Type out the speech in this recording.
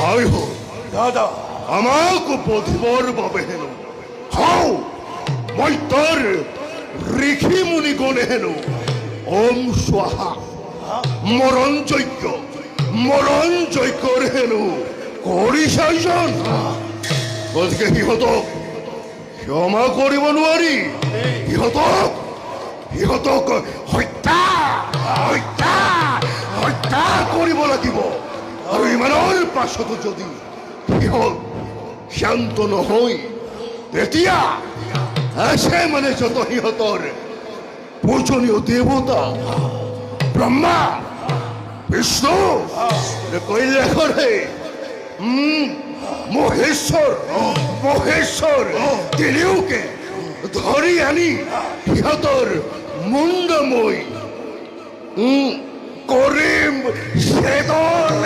হায় হো দাদা আমাকে বধিবর বাবে হেন হাও মই তোর ঋষি মুনি গণে হেন ওম স্বাহা মরণ যজ্ঞ হেনু কৰি চাইছন গতিকে সিহঁতক ক্ষমা কৰিব নোৱাৰি সিহঁতক হত্যা কৰিব লাগিব আৰু ইমানৰ পাছতো যদি সিহঁত শান্ত নহয় তেতিয়া আছে মানে যত সিহঁতৰ পূজনীয় দেৱতা ব্ৰহ্মা বিষ্ণু কৈলাসৰে মহেশ্বৰ তিনিওকে ধৰি আনি সিহঁতৰ মুণ্ডময় কৰিম ছেদন